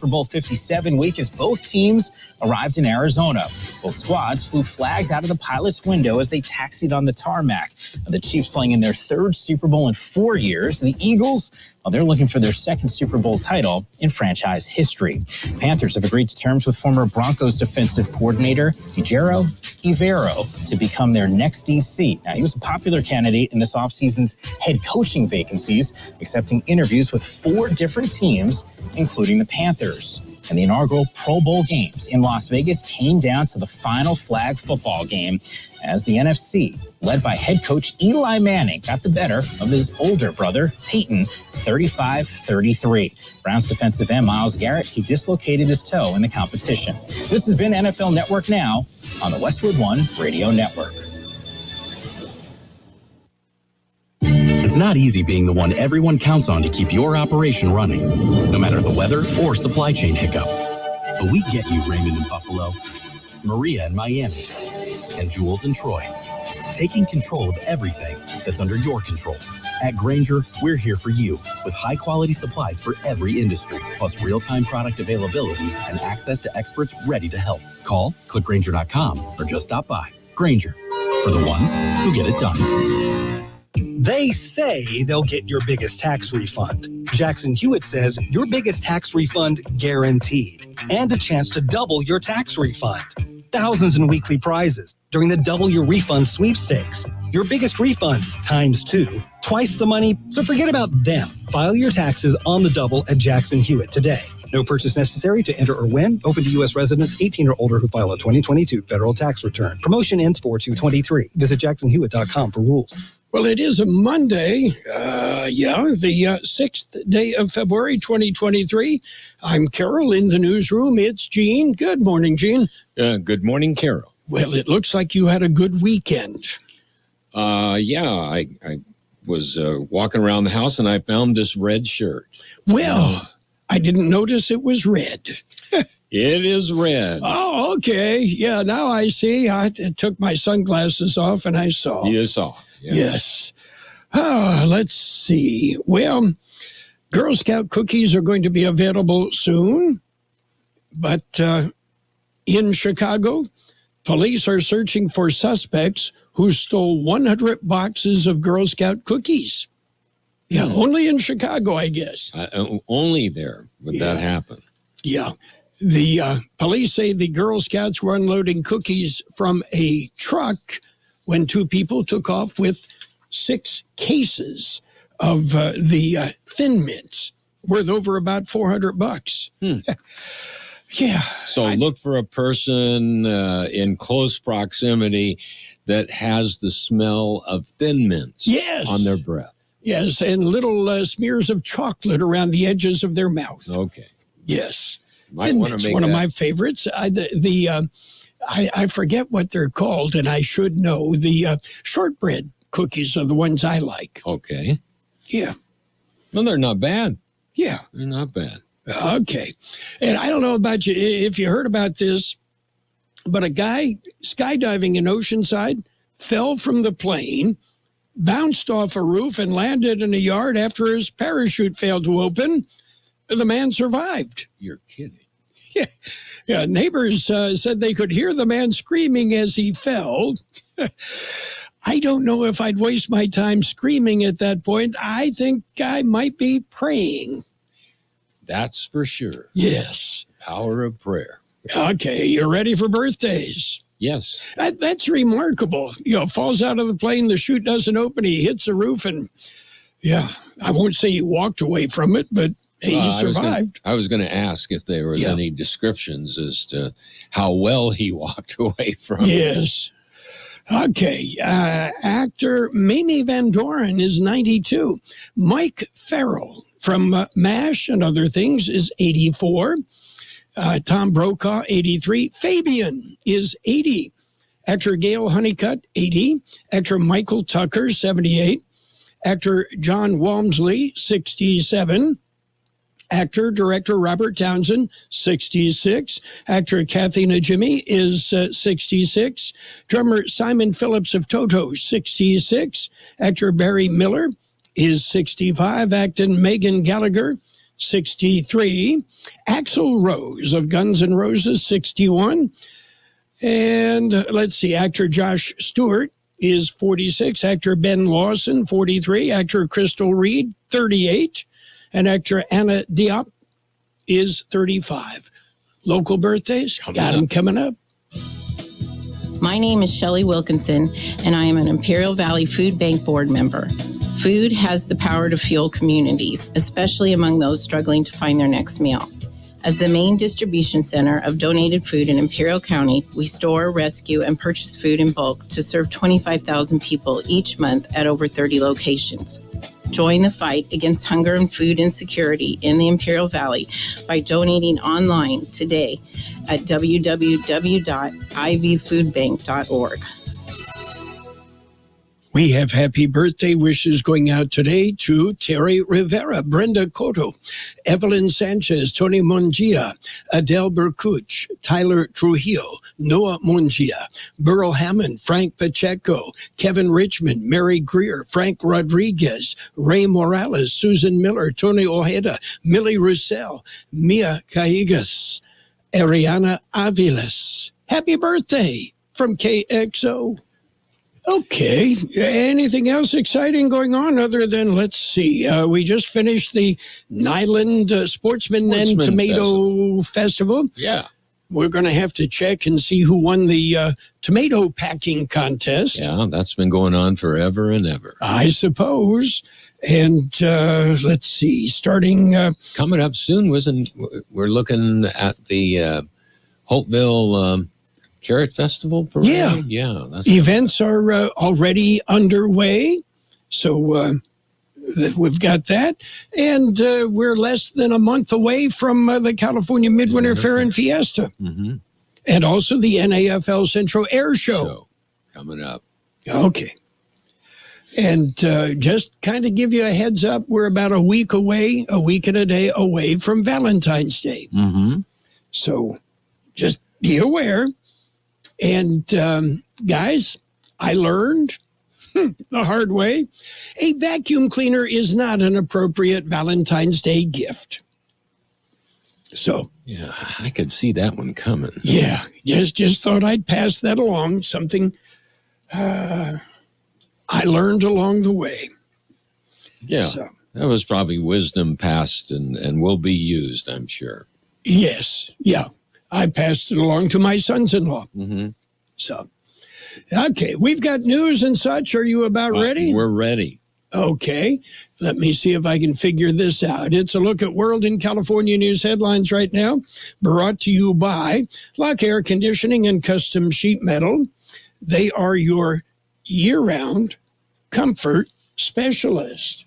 Super Bowl 57 week as both teams arrived in Arizona. Both squads flew flags out of the pilot's window as they taxied on the tarmac. The Chiefs playing in their third Super Bowl in 4 years. The Eagles, well, they're looking for their second Super Bowl title in franchise history. Panthers have agreed to terms with former Broncos defensive coordinator Ejiro Evero to become their next DC. Now, he was a popular candidate in this offseason's head coaching vacancies, accepting interviews with 4 different teams, including the Panthers. And the inaugural Pro Bowl games in Las Vegas came down to the final flag football game as the NFC, led by head coach Eli Manning, got the better of his older brother, Peyton, 35-33. Browns defensive end Myles Garrett, he dislocated his toe in the competition. This has been NFL Network Now on the Westwood One Radio Network. It's not easy being the one everyone counts on to keep your operation running, no matter the weather or supply chain hiccup. But we get you, Raymond in Buffalo, Maria in Miami, and Jules in Troy, taking control of everything that's under your control. At Grainger, we're here for you with high-quality supplies for every industry, plus real-time product availability and access to experts ready to help. Call, click Grainger.com, or just stop by. Grainger, for the ones who get it done. They say they'll get your biggest tax refund. Jackson Hewitt says your biggest tax refund guaranteed, and a chance to double your tax refund. Thousands in weekly prizes during the Double Your Refund sweepstakes. Your biggest refund times 2, twice the money, so forget about them. File your taxes on the double at Jackson Hewitt today. No purchase necessary to enter or win. Open to U.S. residents 18 or older who file a 2022 federal tax return. Promotion ends 4/2/23. Visit jacksonhewitt.com for rules. Well, it is a Monday, the 6th day of February, 2023. I'm Carroll in the newsroom. It's Gene. Good morning, Gene. Good morning, Carroll. Well, it looks like you had a good weekend. I was walking around the house and I found this red shirt. Well, I didn't notice it was red. It is red. Oh, okay. Yeah, now I see. I took my sunglasses off and I saw. You saw. Yeah. Yes. Let's see. Well, Girl Scout cookies are going to be available soon, but in Chicago, police are searching for suspects who stole 100 boxes of Girl Scout cookies. Yeah, only in Chicago, I guess. Only there would that happen. Yeah. The police say the Girl Scouts were unloading cookies from a truck when 2 people took off with 6 cases of the Thin Mints, worth over about $400. Yeah. So look for a person in close proximity that has the smell of Thin Mints on their breath. Yes, and little smears of chocolate around the edges of their mouth. Okay. Yes. Might want to make one of my favorites. I forget what they're called, and I should know. The shortbread cookies are the ones I like. Okay. Yeah. Well, they're not bad. Yeah. They're not bad. Okay. And I don't know about you, if you heard about this, but a guy skydiving in Oceanside fell from the plane, bounced off a roof, and landed in a yard after his parachute failed to open. The man survived. You're kidding. Yeah. Neighbors said they could hear the man screaming as he fell. I don't know if I'd waste my time screaming at that point. I think I might be praying. That's for sure. Yes. Power of prayer. Okay, you ready for birthdays? Yes. That's remarkable. Falls out of the plane, the chute doesn't open, he hits the roof, and I won't say he walked away from it, but he survived. I was going to ask if there was any descriptions as to how well he walked away from it. Yes. Okay. Actor Mamie Van Doren is 92. Mike Farrell from MASH and other things is 84. Tom Brokaw, 83. Fabian is 80. Actor Gail Honeycutt, 80. Actor Michael Tucker, 78. Actor John Walmsley, 67. Actor, director Robert Townsend, 66. Actor Kathy Najimy is 66. Drummer Simon Phillips of Toto, 66. Actor Barry Miller is 65. Actor Megan Gallagher, 63. Axl Rose of Guns N' Roses, 61. And let's see, actor Josh Stewart is 46. Actor Ben Lawson, 43. Actor Crystal Reed, 38. And actor Anna Diop is 35. Local birthdays, got them coming up. My name is Shelley Wilkinson, and I am an Imperial Valley Food Bank board member. Food has the power to fuel communities, especially among those struggling to find their next meal. As the main distribution center of donated food in Imperial County, we store, rescue, and purchase food in bulk to serve 25,000 people each month at over 30 locations. Join the fight against hunger and food insecurity in the Imperial Valley by donating online today at www.ivfoodbank.org. We have happy birthday wishes going out today to Terry Rivera, Brenda Cotto, Evelyn Sanchez, Tony Mongia, Adele Berkuch, Tyler Trujillo, Noah Mongia, Burl Hammond, Frank Pacheco, Kevin Richmond, Mary Greer, Frank Rodriguez, Ray Morales, Susan Miller, Tony Ojeda, Millie Roussel, Mia Callegas, Ariana Aviles. Happy birthday from Kxo. Okay, anything else exciting going on other than, let's see, we just finished the Nyland Sportsman and Tomato Festival. Yeah. We're going to have to check and see who won the tomato packing contest. Yeah, that's been going on forever and ever. I suppose. And let's see, starting... coming up soon, we're looking at the Holtville... Carrot Festival Parade? Yeah. Events are already underway, so we've got that. And we're less than a month away from the California Midwinter Fair and Fiesta. Mm-hmm. And also the NAFL Central Air Show. Coming up. Okay. And just kind of give you a heads up, we're about a week and a day away from Valentine's Day. Mm-hmm. So just be aware. And guys, I learned the hard way, a vacuum cleaner is not an appropriate Valentine's Day gift. So yeah, I could see that one coming. Yeah, just thought I'd pass that along. Something I learned along the way. Yeah, so, that was probably wisdom passed and will be used, I'm sure. Yes, yeah. I passed it along to my sons-in-law. Mm-hmm. So, okay, we've got news and such. Are you about ready? We're ready. Okay, let me see if I can figure this out. It's a look at World and California news headlines right now, brought to you by Lock Air Conditioning and Custom Sheet Metal. They are your year-round comfort specialist.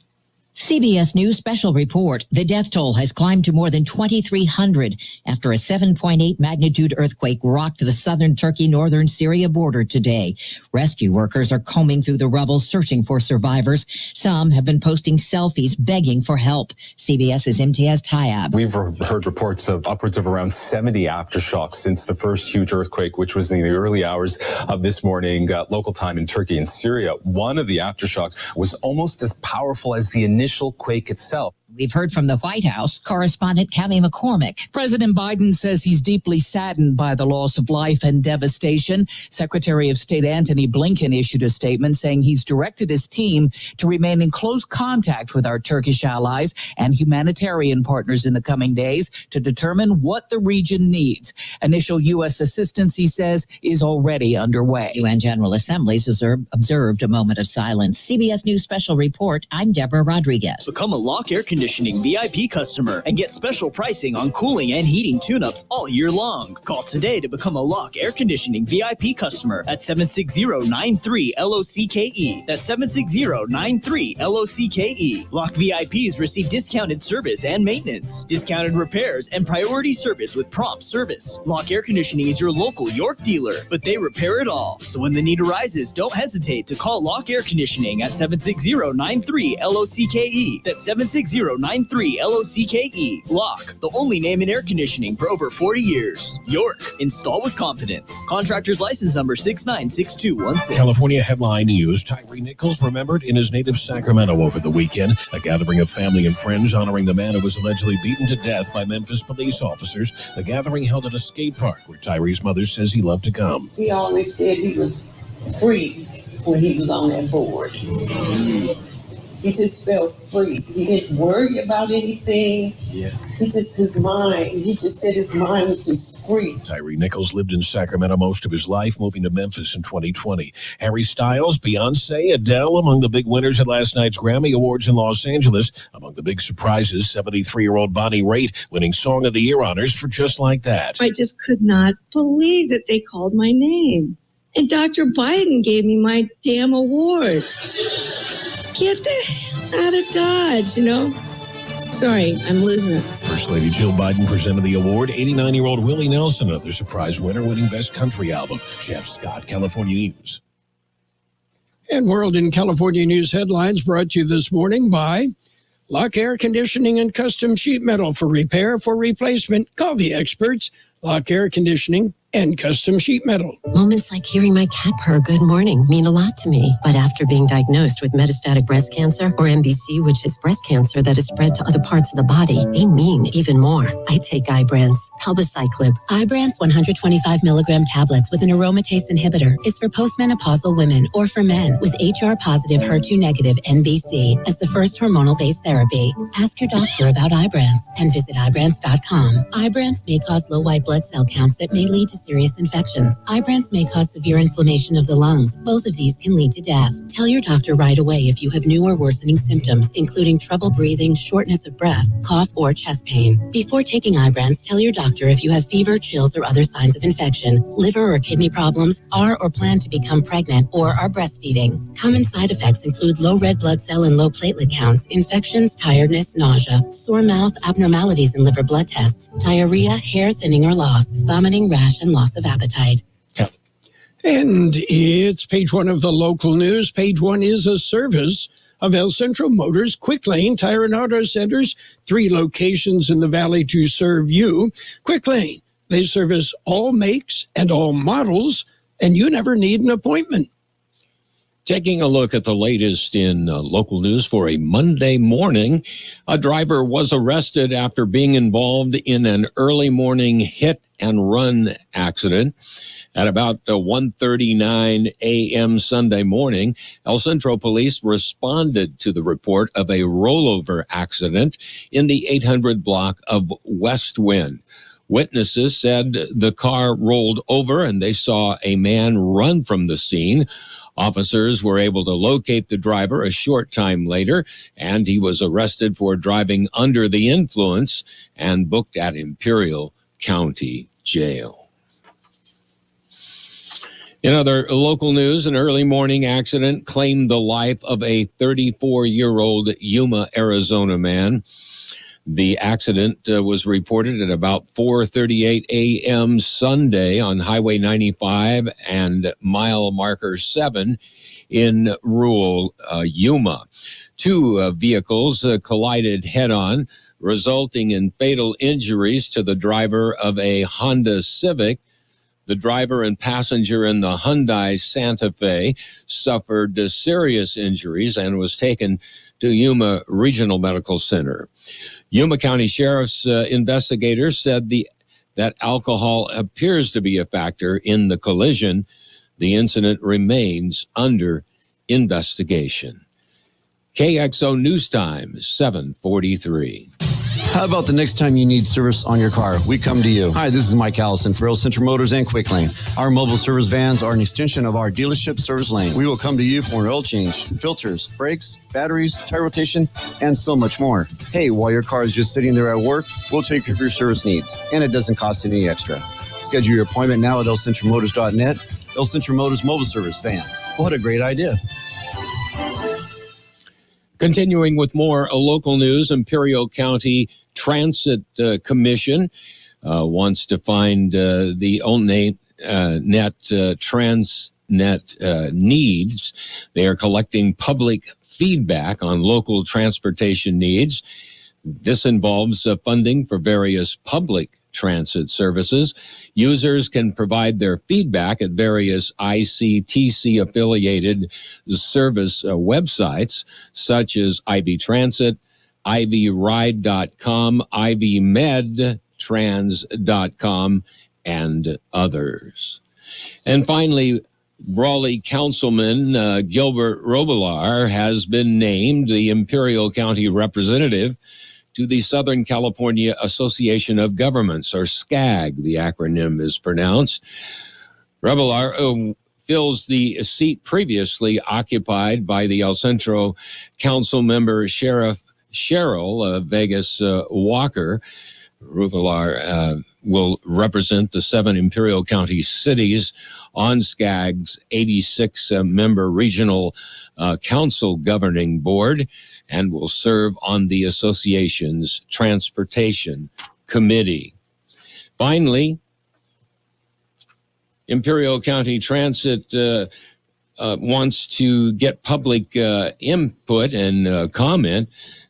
CBS News special report. The death toll has climbed to more than 2,300 after a 7.8 magnitude earthquake rocked the southern Turkey-northern Syria border today. Rescue workers are combing through the rubble searching for survivors. Some have been posting selfies begging for help. CBS's Imtiaz Tayyab. We've heard reports of upwards of around 70 aftershocks since the first huge earthquake, which was in the early hours of this morning, local time in Turkey and Syria. One of the aftershocks was almost as powerful as the initial quake itself. We've heard from the White House correspondent Cammie McCormick. President Biden says he's deeply saddened by the loss of life and devastation. Secretary of State Antony Blinken issued a statement saying he's directed his team to remain in close contact with our Turkish allies and humanitarian partners in the coming days to determine what the region needs. Initial U.S. assistance, he says, is already underway. UN General Assembly's observed a moment of silence. CBS News special report. I'm Deborah Rodriguez. Become a Lock Air Conditioning VIP customer and get special pricing on cooling and heating tune-ups all year long. Call today to become a Lock Air Conditioning VIP customer at 760-93-LOCKE. That's 760-93-LOCKE. Lock VIPs receive discounted service and maintenance, discounted repairs, and priority service with prompt service. Lock Air Conditioning is your local York dealer, but they repair it all. So when the need arises, don't hesitate to call Lock Air Conditioning at 760-93-LOCKE. That's 760-93-LOCKE. LOCKE. Lock, the only name in air conditioning for over 40 years. York, install with confidence. Contractor's license number 696216. California headline news. Tyree Nichols remembered in his native Sacramento over the weekend. A gathering of family and friends honoring the man who was allegedly beaten to death by Memphis police officers. The gathering held at a skate park where Tyree's mother says he loved to come. He always said he was free when he was on that board. He just felt free. He didn't worry about anything. Yeah. His mind. He just said his mind was just free. Tyree Nichols lived in Sacramento most of his life, moving to Memphis in 2020. Harry Styles, Beyonce, Adele among the big winners at last night's Grammy Awards in Los Angeles. Among the big surprises, 73-year-old Bonnie Raitt winning Song of the Year honors for Just Like That. I just could not believe that they called my name. And Dr. Biden gave me my damn award. Get the hell out of Dodge, Sorry, I'm losing it. First Lady Jill Biden presented the award. 89-year-old Willie Nelson, another surprise winner, winning Best Country Album. Jeff Scott, California News. And World in California News headlines brought to you this morning by Lock Air Conditioning and Custom Sheet Metal. For repair, for replacement, call the experts. Lock Air Conditioning and Custom Sheet Metal. Moments like hearing my cat purr good morning mean a lot to me. But after being diagnosed with metastatic breast cancer, or MBC, which is breast cancer that is spread to other parts of the body, they mean even more. I take Ibrance, palbociclib. Ibrance 125 milligram tablets with an aromatase inhibitor is for postmenopausal women or for men with HR-positive, HER2-negative MBC as the first hormonal-based therapy. Ask your doctor about Ibrance and visit Ibrance.com. Ibrance may cause low white blood cell counts that may lead to serious infections. Ibrance may cause severe inflammation of the lungs. Both of these can lead to death. Tell your doctor right away if you have new or worsening symptoms, including trouble breathing, shortness of breath, cough, or chest pain. Before taking Ibrance, tell your doctor if you have fever, chills, or other signs of infection, liver or kidney problems, are or plan to become pregnant, or are breastfeeding. Common side effects include low red blood cell and low platelet counts, infections, tiredness, nausea, sore mouth, abnormalities in liver blood tests, diarrhea, hair thinning or loss, vomiting, rash, and loss of appetite. And it's page one of the local news. Page one is a service of El Centro Motors Quick Lane Tire and Auto Centers, 3 locations in the valley to serve you. Quick Lane, they service all makes and all models, and you never need an appointment. Taking a look at the latest in local news for a Monday morning, a driver was arrested after being involved in an early morning hit and run accident. At about 1:39 a.m. Sunday morning, El Centro police responded to the report of a rollover accident in the 800 block of Westwind. Witnesses said the car rolled over and they saw a man run from the scene. Officers were able to locate the driver a short time later, and he was arrested for driving under the influence and booked at Imperial County Jail. In other local news, an early morning accident claimed the life of a 34-year-old Yuma, Arizona man. The accident was reported at about 4:38 a.m. Sunday on Highway 95 and mile marker 7 in rural Yuma. 2 vehicles collided head-on, resulting in fatal injuries to the driver of a Honda Civic. The driver and passenger in the Hyundai Santa Fe suffered serious injuries and was taken to Yuma Regional Medical Center. Yuma County Sheriff's investigators said that alcohol appears to be a factor in the collision. The incident remains under investigation. KXO News Time, 7:43. How about the next time you need service on your car? We come to you. Hi, this is Mike Allison for El Centro Motors and Quick Lane. Our mobile service vans are an extension of our dealership service lane. We will come to you for an oil change, filters, brakes, batteries, tire rotation, and so much more. Hey, while your car is just sitting there at work, we'll take care of your service needs, and it doesn't cost any extra. Schedule your appointment now at elcentromotors.net. El Centro Motors mobile service vans. What a great idea. Continuing with more local news, Imperial County Transit Commission wants to find the ONET Transnet needs. They are collecting public feedback on local transportation needs. This involves funding for various public transit services. Users can provide their feedback at various ICTC-affiliated service websites, such as IB Transit, ivride.com, ivmedtrans.com, and others. And finally, Brawley Councilman Gilbert Robillard has been named the Imperial County representative to the Southern California Association of Governments, or SCAG, the acronym is pronounced. Robillard fills the seat previously occupied by the El Centro Council member Sheriff Cheryl Vegas Walker. Robillard will represent the 7 Imperial County cities on SCAG's 86-member regional council governing board and will serve on the association's transportation committee. Finally, Imperial County Transit wants to get public input and comment.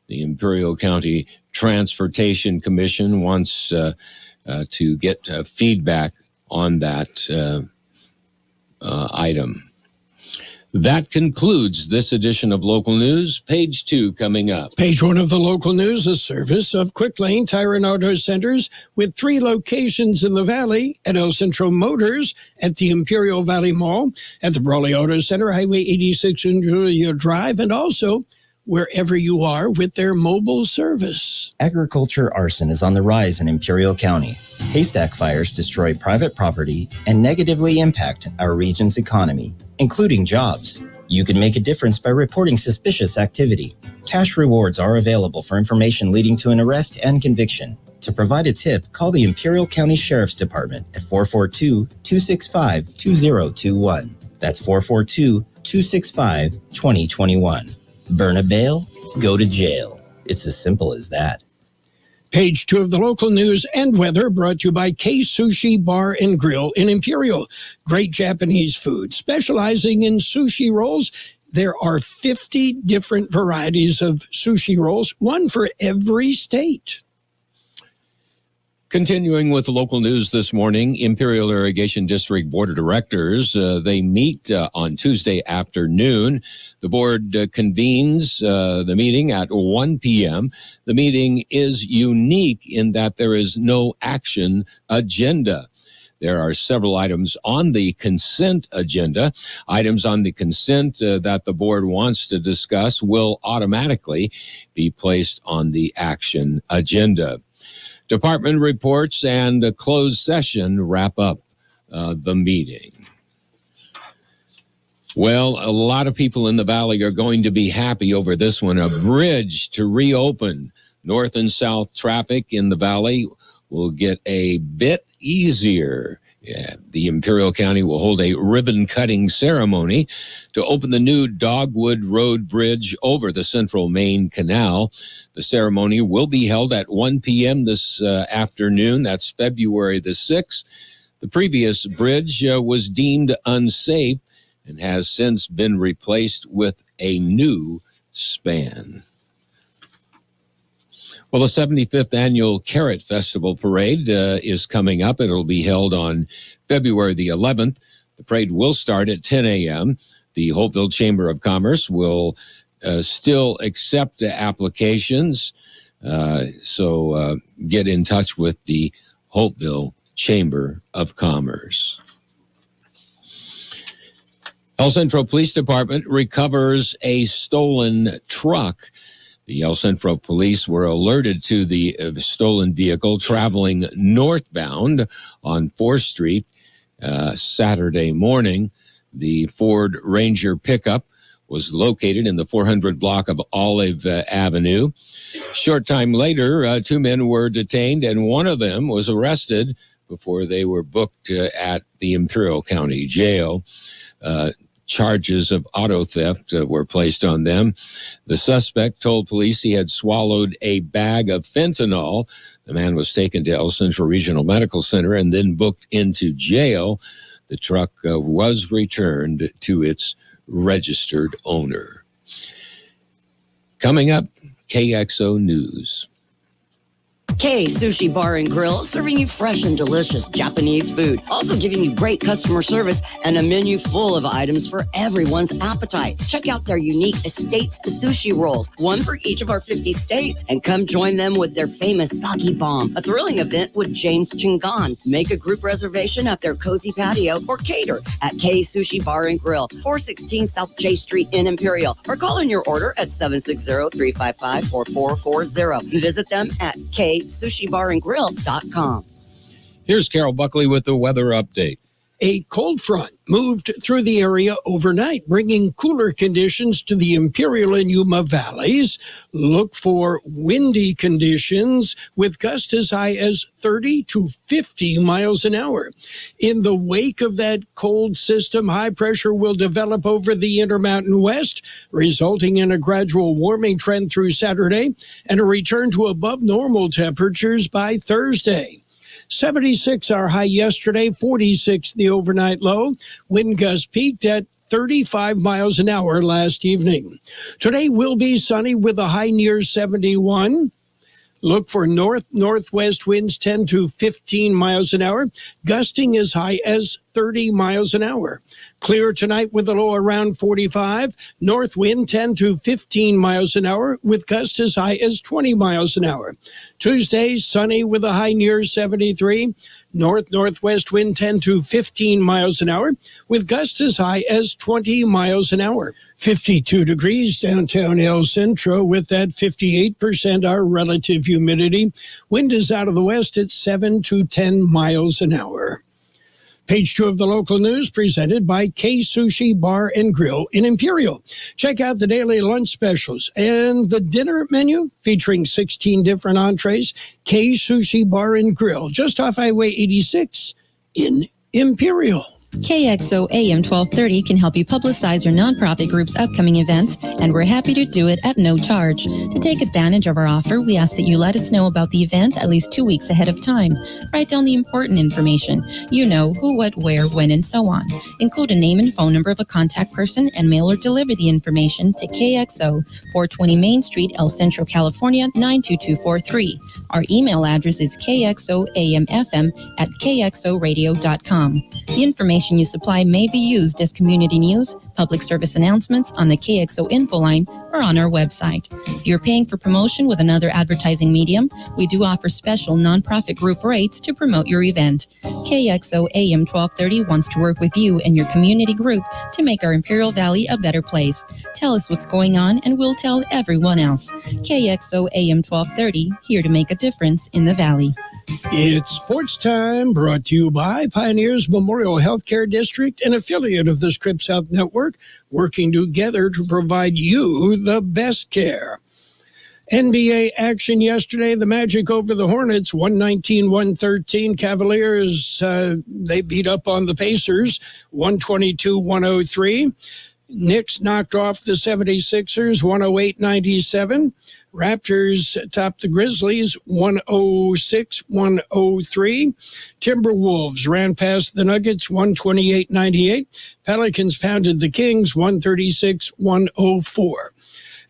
The Imperial County Transportation Commission wants to get feedback on that item. That concludes this edition of Local News. Page 2 coming up. Page 1 of the Local News, a service of Quick Lane Tire and Auto Centers with 3 locations in the Valley, at El Centro Motors, at the Imperial Valley Mall, at the Brawley Auto Center, Highway 86 in Julia Drive, and also wherever you are with their mobile service. Agriculture arson is on the rise in Imperial County. Haystack fires destroy private property and negatively impact our region's economy, including jobs. You can make a difference by reporting suspicious activity. Cash rewards are available for information leading to an arrest and conviction. To provide a tip, call the Imperial County Sheriff's Department at 442-265-2021. That's 442-265-2021. Burn a bail, go to jail. It's as simple as that. Page 2 of the Local News and weather brought to you by Kxo Sushi Bar and Grill in Imperial. Great Japanese food, specializing in sushi rolls. There are 50 different varieties of sushi rolls, one for every state. Continuing with the local news this morning, Imperial Irrigation District Board of Directors, they meet on Tuesday afternoon. The board convenes the meeting at 1 p.m. The meeting is unique in that there is no action agenda. There are several items on the consent agenda. Items on the consent that the board wants to discuss will automatically be placed on the action agenda. Department reports and a closed session wrap up the meeting. Well, a lot of people in the Valley are going to be happy over this one. A bridge to reopen. North and south traffic in the Valley will get a bit easier. Yeah, the Imperial County will hold a ribbon-cutting ceremony to open the new Dogwood Road Bridge over the Central Main Canal. The ceremony will be held at 1 p.m. this afternoon. That's February the 6th. The previous bridge was deemed unsafe and has since been replaced with a new span. Well, the 75th Annual Carrot Festival Parade is coming up. It'll be held on February the 11th. The parade will start at 10 a.m. The Hopeville Chamber of Commerce will still accept applications, so get in touch with the Hopeville Chamber of Commerce. El Centro Police Department recovers a stolen truck. The El Centro Police were alerted to the stolen vehicle traveling northbound on 4th Street Saturday morning. The Ford Ranger pickup was located in the 400 block of Olive Avenue. Short time later, 2 men were detained, and one of them was arrested before they were booked at the Imperial County Jail. Charges of auto theft were placed on them. The suspect told police he had swallowed a bag of fentanyl. The man was taken to El Centro Regional Medical Center and then booked into jail. The truck was returned to its registered owner. Coming up, KXO News. Kxo Sushi Bar and Grill, serving you fresh and delicious Japanese food. Also giving you great customer service and a menu full of items for everyone's appetite. Check out their unique Estates Sushi Rolls, one for each of our 50 states. And come join them with their famous Sake Bomb, a thrilling event with James Chingan. Make a group reservation at their cozy patio or cater at Kxo Sushi Bar and Grill, 416 South J Street in Imperial. Or call in your order at 760-355-4440. Visit them at KSushiBarandGrill.com. Here's Carroll Buckley with the weather update. A cold front moved through the area overnight, bringing cooler conditions to the Imperial and Yuma valleys. Look for windy conditions with gusts as high as 30 to 50 miles an hour. In the wake of that cold system, high pressure will develop over the Intermountain West, resulting in a gradual warming trend through Saturday and a return to above normal temperatures by Thursday. 76 our high yesterday, 46 the overnight low. Wind gusts peaked at 35 miles an hour last evening. Today will be sunny with a high near 71. Look for north-northwest winds 10 to 15 miles an hour, gusting as high as 30 miles an hour. Clear tonight with a low around 45. North wind 10 to 15 miles an hour with gusts as high as 20 miles an hour. Tuesday, sunny with a high near 73. North-northwest wind 10 to 15 miles an hour with gusts as high as 20 miles an hour. 52 degrees downtown El Centro with that 58% our relative humidity. Wind is out of the west at 7 to 10 miles an hour. Page 2 of the local news presented by Kxo Sushi Bar and Grill in Imperial. Check out the daily lunch specials and the dinner menu featuring 16 different entrees. Kxo Sushi Bar and Grill just off Highway 86 in Imperial. KXO AM 1230 can help you publicize your nonprofit group's upcoming events, and we're happy to do it at no charge. To take advantage of our offer, we ask that you let us know about the event at least 2 weeks ahead of time. Write down the important information. You know, who, what, where, when, and so on. Include a name and phone number of a contact person and mail or deliver the information to KXO, 420 Main Street, El Centro, California, 92243. Our email address is kxoamfm@kxoradio.com. The information you supply may be used as community news, public service announcements on the KXO info line, or on our website. If you're paying for promotion with another advertising medium, we do offer special nonprofit group rates to promote your event. KXO AM 1230 wants to work with you and your community group to make our Imperial Valley a better place. Tell us what's going on and we'll tell everyone else. KXO AM 1230, here to make a difference in the Valley. It's sports time, brought to you by Pioneers Memorial Healthcare District, an affiliate of the Scripps Health Network, working together to provide you the best care. NBA action yesterday, the Magic over the Hornets, 119-113. Cavaliers, they beat up on the Pacers, 122-103. Knicks knocked off the 76ers, 108-97. Raptors topped the Grizzlies, 106-103. Timberwolves ran past the Nuggets, 128-98. Pelicans pounded the Kings, 136-104.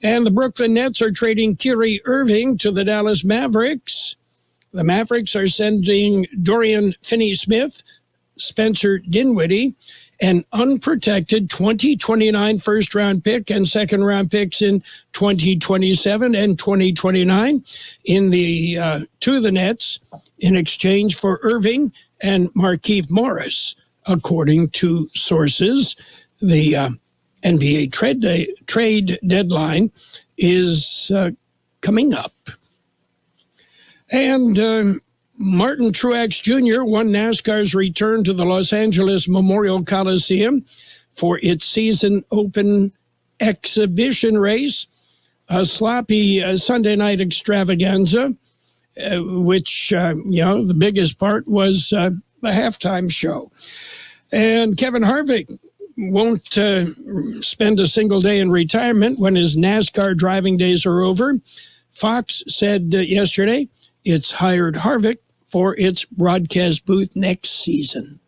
And the Brooklyn Nets are trading Kyrie Irving to the Dallas Mavericks. The Mavericks are sending Dorian Finney-Smith, Spencer Dinwiddie, an unprotected 2029 first-round pick and second-round picks in 2027 and 2029 in the to the Nets in exchange for Irving and Markieff Morris, according to sources. The NBA trade deadline is coming up. And Martin Truex Jr. won NASCAR's return to the Los Angeles Memorial Coliseum for its season open exhibition race, a sloppy Sunday night extravaganza, which, the biggest part was the halftime show. And Kevin Harvick won't spend a single day in retirement when his NASCAR driving days are over. Fox said yesterday it's hired Harvick for its broadcast booth next season.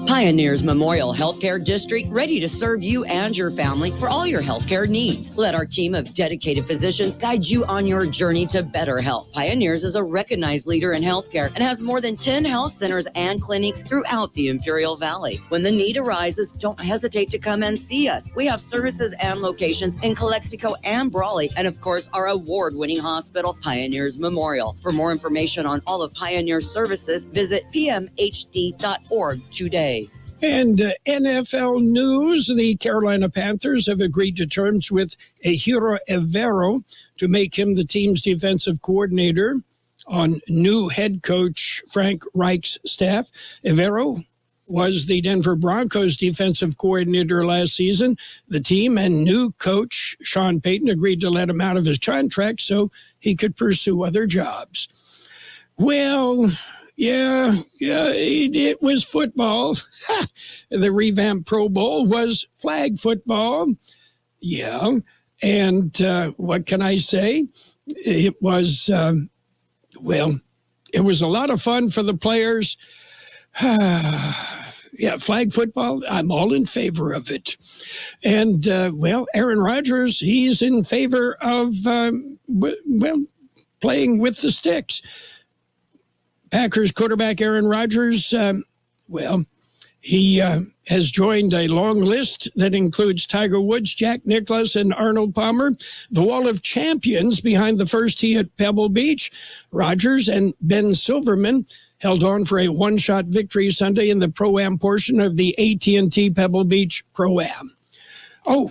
Pioneers Memorial Healthcare District, ready to serve you and your family for all your healthcare needs. Let our team of dedicated physicians guide you on your journey to better health. Pioneers is a recognized leader in healthcare and has more than 10 health centers and clinics throughout the Imperial Valley. When the need arises, don't hesitate to come and see us. We have services and locations in Calexico and Brawley, and of course, our award-winning hospital, Pioneers Memorial. For more information on all of Pioneer's services, visit pmhd.org today. And NFL news, the Carolina Panthers have agreed to terms with Ejiro Evero to make him the team's defensive coordinator on new head coach Frank Reich's staff. Evero was the Denver Broncos defensive coordinator last season. The team and new coach Sean Payton agreed to let him out of his contract so he could pursue other jobs. Well, yeah, it was football. The revamped Pro Bowl was flag football. Yeah, and what can I say? It was, it was a lot of fun for the players. Yeah, flag football, I'm all in favor of it. And, Aaron Rodgers, he's in favor of, playing with the sticks. Packers quarterback Aaron Rodgers, he has joined a long list that includes Tiger Woods, Jack Nicklaus, and Arnold Palmer. The wall of champions behind the first tee at Pebble Beach. Rodgers and Ben Silverman held on for a one-shot victory Sunday in the Pro-Am portion of the AT&T Pebble Beach Pro-Am. Oh,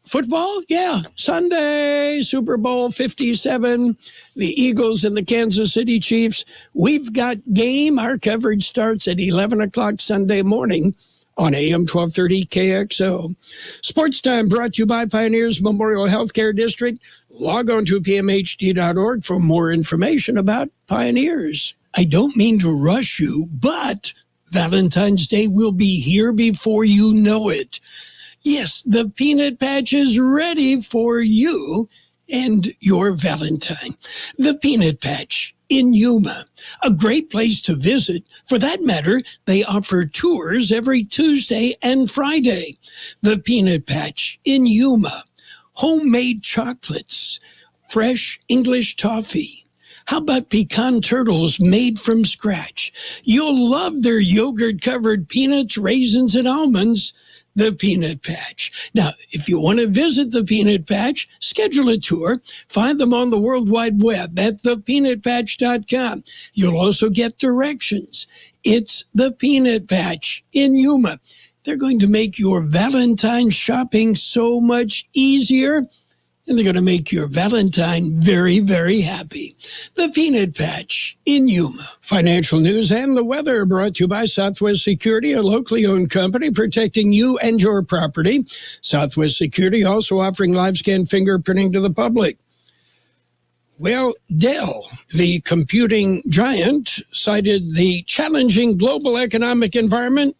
football? Yeah, Sunday, Super Bowl 57, the Eagles and the Kansas City Chiefs. We've got game. Our coverage starts at 11 o'clock Sunday morning on AM 1230 KXO. Sports Time brought to you by Pioneers Memorial Healthcare District. Log on to pmhd.org for more information about Pioneers. I don't mean to rush you, but Valentine's Day will be here before you know it. Yes, the Peanut Patch is ready for you and your Valentine. The Peanut Patch in Yuma, a great place to visit. For that matter, they offer tours every Tuesday and Friday. The Peanut Patch in Yuma, homemade chocolates, fresh English toffee. How about pecan turtles made from scratch? You'll love their yogurt-covered peanuts, raisins, and almonds. The Peanut Patch. Now, if you want to visit the Peanut Patch, schedule a tour. Find them on the World Wide Web at thepeanutpatch.com. You'll also get directions. It's the Peanut Patch in Yuma. They're going to make your Valentine shopping so much easier, and they're going to make your Valentine very, very happy. The Peanut Patch in Yuma. Financial news and the weather brought to you by Southwest Security, a locally owned company protecting you and your property. Southwest Security also offering live scan fingerprinting to the public. Well, Dell, the computing giant, cited the challenging global economic environment,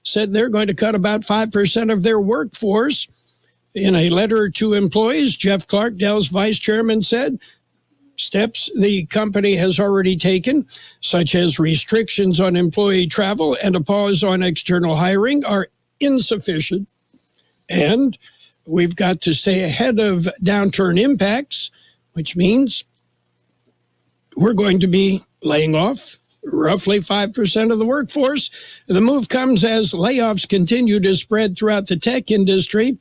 said they're going to cut about 5% of their workforce. In a letter to employees, Jeff Clark, Dell's vice chairman, said steps the company has already taken, such as restrictions on employee travel and a pause on external hiring, are insufficient. And we've got to stay ahead of downturn impacts, which means we're going to be laying off roughly 5% of the workforce. The move comes as layoffs continue to spread throughout the tech industry.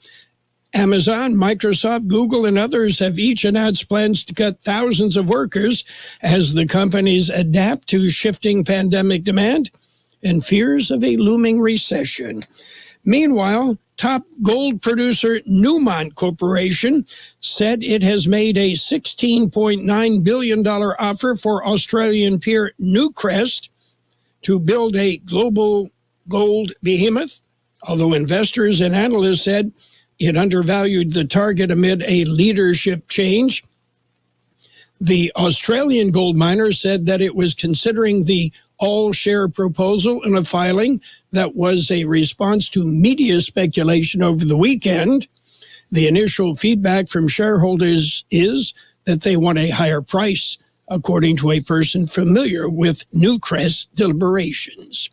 Amazon, Microsoft, Google, and others have each announced plans to cut thousands of workers as the companies adapt to shifting pandemic demand and fears of a looming recession. Meanwhile, top gold producer Newmont Corporation said it has made a $16.9 billion offer for Australian peer Newcrest to build a global gold behemoth, although investors and analysts said it undervalued the target amid a leadership change. The Australian gold miner said that it was considering the all-share proposal in a filing that was a response to media speculation over the weekend. The initial feedback from shareholders is that they want a higher price, according to a person familiar with Newcrest deliberations.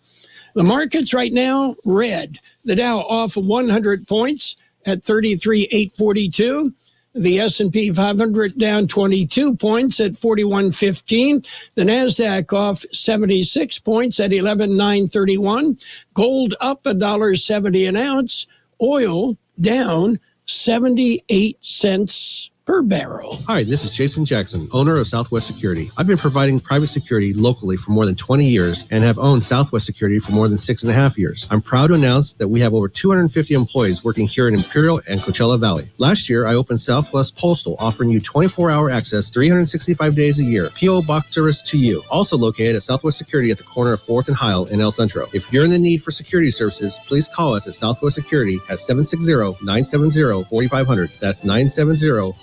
The markets right now, red. The Dow off 100 points at 33,842. The S&P 500 down 22 points at 41.15. The NASDAQ off 76 points at 11,931. Gold up $1.70 an ounce. Oil down 78 cents per barrel. Hi, this is Jason Jackson, owner of Southwest Security. I've been providing private security locally for more than 20 years and have owned Southwest Security for more than 6.5 years. I'm proud to announce that we have over 250 employees working here in Imperial and Coachella Valley. Last year, I opened Southwest Postal, offering you 24-hour access 365 days a year. P.O. Box service to you. Also located at Southwest Security at the corner of 4th and Heil in El Centro. If you're in the need for security services, please call us at Southwest Security at 760-970-4500. That's 970-4500.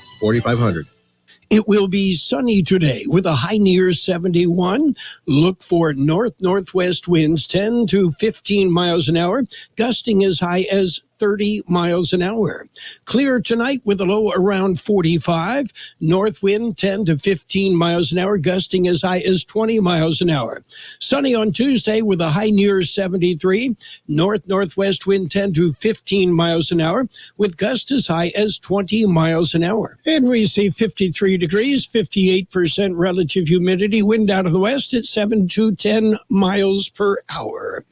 It will be sunny today with a high near 71. Look for north-northwest winds 10 to 15 miles an hour, gusting as high as 30 miles an hour. Clear tonight with a low around 45. North wind 10 to 15 miles an hour, gusting as high as 20 miles an hour. Sunny on Tuesday with a high near 73. North-northwest wind 10 to 15 miles an hour, with gusts as high as 20 miles an hour. And we see 53 degrees, 58% relative humidity, wind out of the west at 7 to 10 miles per hour.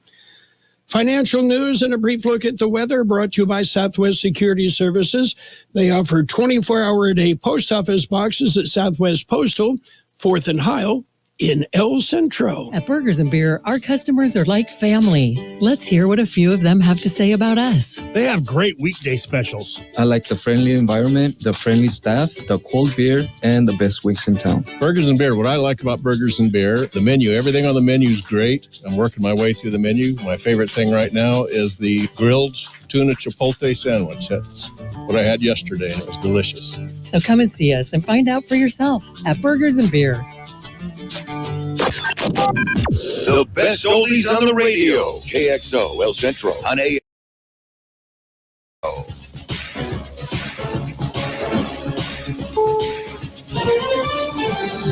Financial news and a brief look at the weather brought to you by Southwest Security Services. They offer 24-hour-a-day post office boxes at Southwest Postal, 4th and Heil in El Centro. At Burgers and Beer, our customers are like family. Let's hear what a few of them have to say about us. They have great weekday specials. I like the friendly environment, the friendly staff, the cold beer, and the best wings in town. Burgers and Beer, what I like about Burgers and Beer, the menu, everything on the menu is great. I'm working my way through the menu. My favorite thing right now is the grilled tuna chipotle sandwich. That's what I had yesterday, and it was delicious. So come and see us and find out for yourself at Burgers and Beer. The best oldies on the radio. KXO El Centro on AM.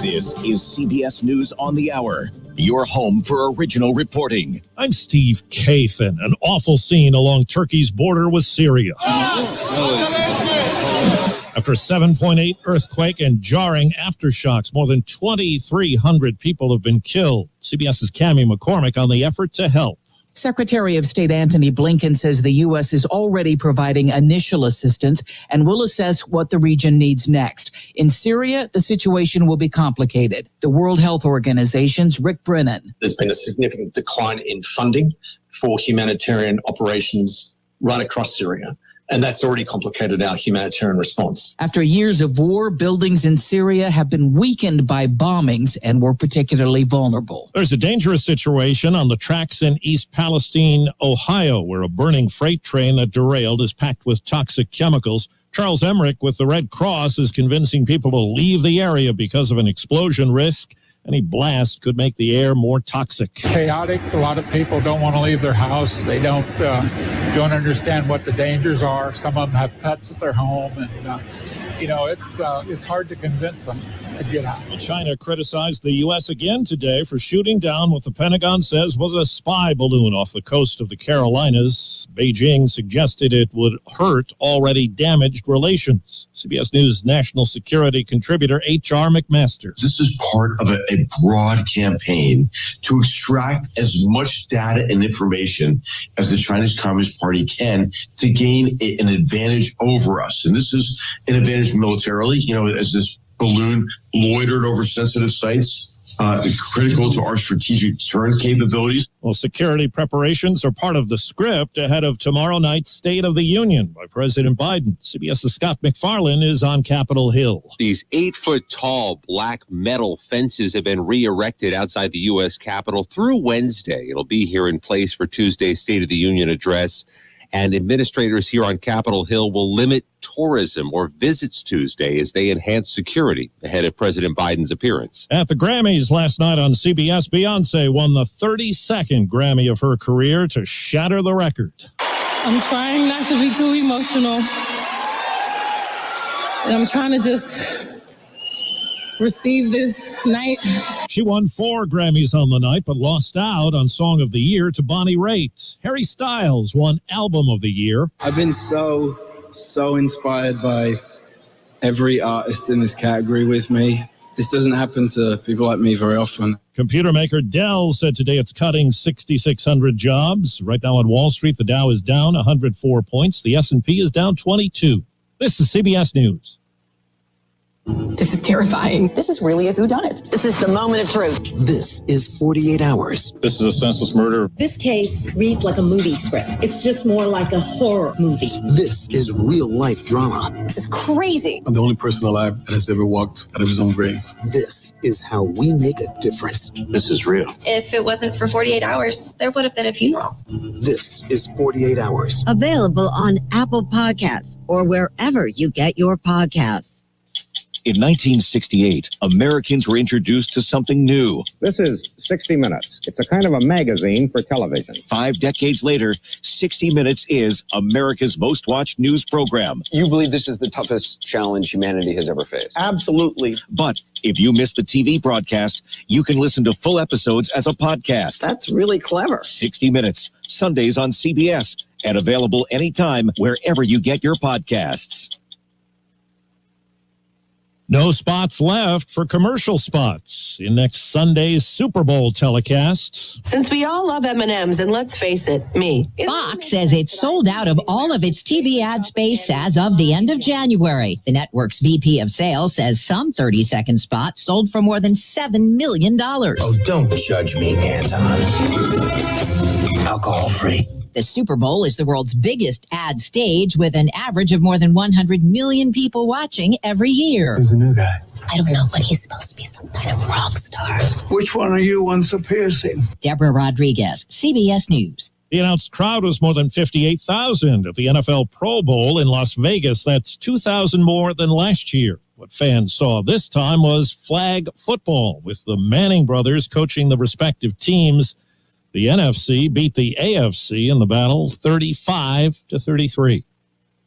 This is CBS News on the Hour, your home for original reporting. I'm Steve Kathan. An awful scene along Turkey's border with Syria. After a 7.8 earthquake and jarring aftershocks, more than 2,300 people have been killed. CBS's Cammie McCormick on the effort to help. Secretary of State Antony Blinken says the U.S. is already providing initial assistance and will assess what the region needs next. In Syria, the situation will be complicated. The World Health Organization's Rick Brennan. There's been a significant decline in funding for humanitarian operations right across Syria. And that's already complicated our humanitarian response. After years of war, buildings in Syria have been weakened by bombings and were particularly vulnerable. There's a dangerous situation on the tracks in East Palestine, Ohio, where a burning freight train that derailed is packed with toxic chemicals. Charles Emmerich with the Red Cross is convincing people to leave the area because of an explosion risk. Any blast could make the air more toxic. Chaotic. A lot of people don't want to leave their house. They don't understand what the dangers are. Some of them have pets at their home, and it's hard to convince them to get out. China criticized the U.S. again today for shooting down what the Pentagon says was a spy balloon off the coast of the Carolinas. Beijing suggested it would hurt already damaged relations. CBS News national security contributor H.R. McMaster. This is part of a broad campaign to extract as much data and information as the Chinese Communist Party can to gain an advantage over us. And this is an advantage militarily, as this balloon loitered over sensitive sites, critical to our strategic deterrent capabilities. Well, security preparations are part of the script ahead of tomorrow night's State of the Union by President Biden. CBS's Scott McFarlane is on Capitol Hill. These 8-foot-tall black metal fences have been re-erected outside the U.S. Capitol through Wednesday. It'll be here in place for Tuesday's State of the Union address. And administrators here on Capitol Hill will limit tourism or visits Tuesday as they enhance security ahead of President Biden's appearance. At the Grammys last night on CBS, Beyonce won the 32nd Grammy of her career to shatter the record. I'm trying not to be too emotional. And I'm trying to just receive this night. She won 4 Grammys on the night, but lost out on Song of the Year to Bonnie Raitt. Harry Styles won Album of the Year. I've been so inspired by every artist in this category with me. This doesn't happen to people like me very often. Computer maker Dell said today it's cutting 6,600 jobs. Right now on Wall Street, the Dow is down 104 points. The S&P is down 22. This is CBS News. This is terrifying. This is really a whodunit. This is the moment of truth. This is 48 Hours. This is a senseless murder. This case reads like a movie script. It's just more like a horror movie. This is real-life drama. This is crazy. I'm the only person alive that has ever walked out of his own grave. This is how we make a difference. This is real. If it wasn't for 48 Hours, there would have been a funeral. This is 48 Hours. Available on Apple Podcasts or wherever you get your podcasts. In 1968, Americans were introduced to something new. This is 60 Minutes. It's a kind of a magazine for television. 5 decades later, 60 Minutes is America's most watched news program. You believe this is the toughest challenge humanity has ever faced? Absolutely. But if you missed the TV broadcast, you can listen to full episodes as a podcast. That's really clever. 60 Minutes, Sundays on CBS, and available anytime wherever you get your podcasts. No spots left for commercial spots in next Sunday's Super Bowl telecast. Since we all love M&Ms, and let's face it, me. Fox says it's sold out of all of its TV ad space as of the end of January. The network's VP of sales says some 30-second spots sold for more than $7 million. Oh, don't judge me, Anton. Alcohol-free. The Super Bowl is the world's biggest ad stage with an average of more than 100 million people watching every year. Who's the new guy? I don't know, but he's supposed to be some kind of rock star. Which one of you wants a piercing? Deborah Rodriguez, CBS News. The announced crowd was more than 58,000 at the NFL Pro Bowl in Las Vegas. That's 2,000 more than last year. What fans saw this time was flag football, with the Manning brothers coaching the respective teams. The NFC beat the AFC in the battle 35-33.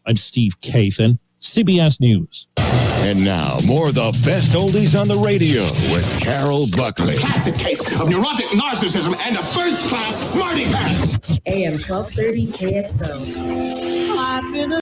I'm Steve Kathan, CBS News. And now, more of the best oldies on the radio with Carroll Buckley. Classic case of neurotic narcissism and a first-class smarty pants. AM 1230 KXO.